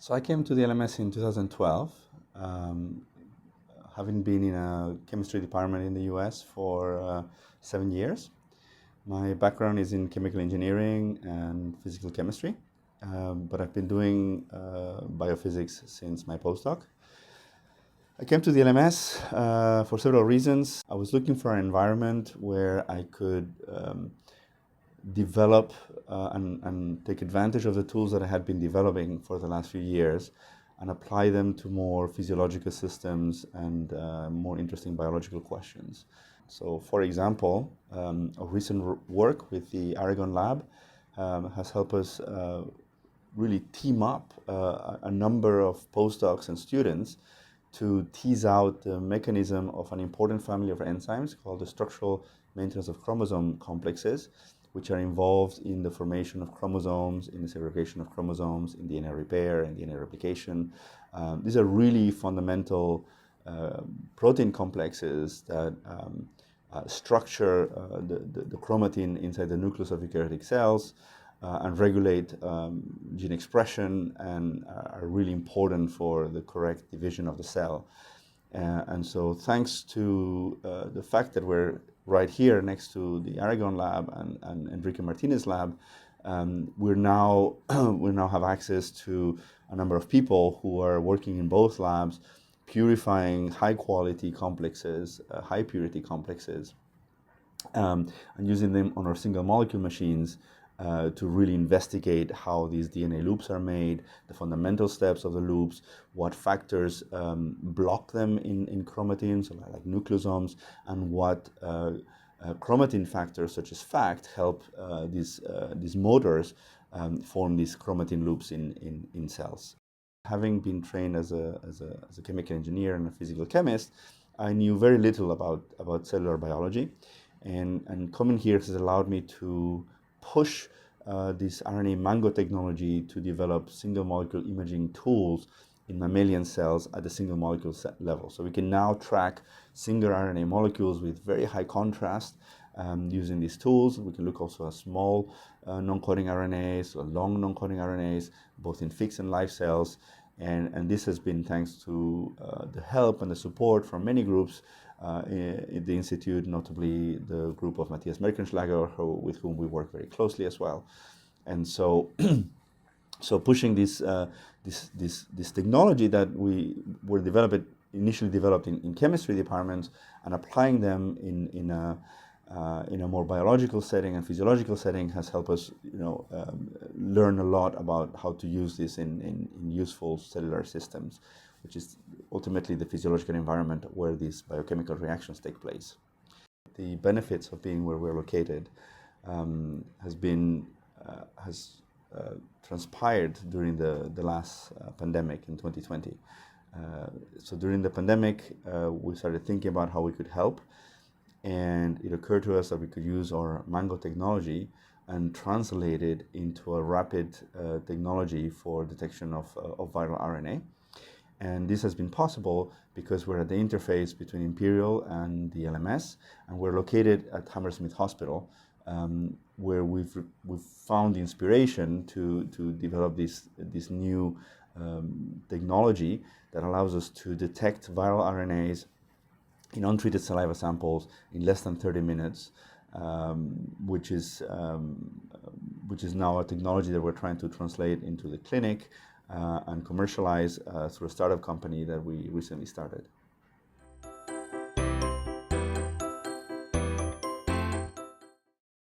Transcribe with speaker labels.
Speaker 1: So I came to the LMS in 2012, having been in a chemistry department in the US for 7 years. My background is in chemical engineering and physical chemistry, but I've been doing biophysics since my postdoc. I came to the LMS for several reasons. I was looking for an environment where I could develop and take advantage of the tools that I had been developing for the last few years and apply them to more physiological systems and more interesting biological questions. So, for example, a recent work with the Aragon lab has helped us really team up a number of postdocs and students to tease out the mechanism of an important family of enzymes called the structural maintenance of chromosome complexes, which are involved in the formation of chromosomes, in the segregation of chromosomes, in DNA repair and DNA replication. These are really fundamental protein complexes that structure the chromatin inside the nucleus of eukaryotic cells and regulate gene expression and are really important for the correct division of the cell. And so thanks to the fact that we're right here next to the Aragon lab and Enrique Martinez lab, we now have access to a number of people who are working in both labs, purifying high quality complexes, high purity complexes, and using them on our single molecule machines to really investigate how these DNA loops are made, the fundamental steps of the loops, what factors block them in chromatin, so like nucleosomes, and what chromatin factors such as FACT help these motors form these chromatin loops in cells. Having been trained as a chemical engineer and a physical chemist, I knew very little about cellular biology, and coming here has allowed me to push this RNA Mango technology to develop single molecule imaging tools in mammalian cells at the single molecule level. So we can now track single RNA molecules with very high contrast using these tools. We can look also at small non-coding RNAs or long non-coding RNAs, both in fixed and live cells. And this has been thanks to the help and the support from many groups in the Institute, notably the group of Matthias Merkenschlager, with whom we work very closely as well. And so, so pushing this technology that we were initially developed in chemistry departments and applying them in a more biological setting and physiological setting has helped us, learn a lot about how to use this in useful cellular systems, which is ultimately the physiological environment where these biochemical reactions take place. The benefits of being where we're located has transpired during the last pandemic in 2020. So during the pandemic, we started thinking about how we could help, and it occurred to us that we could use our Mango technology and translate it into a rapid technology for detection of viral RNA. And this has been possible because we're at the interface between Imperial and the LMS, and we're located at Hammersmith Hospital, where we've found inspiration to develop this new technology that allows us to detect viral RNAs in untreated saliva samples in less than 30 minutes, which is now a technology that we're trying to translate into the clinic and commercialize through a startup company that we recently started.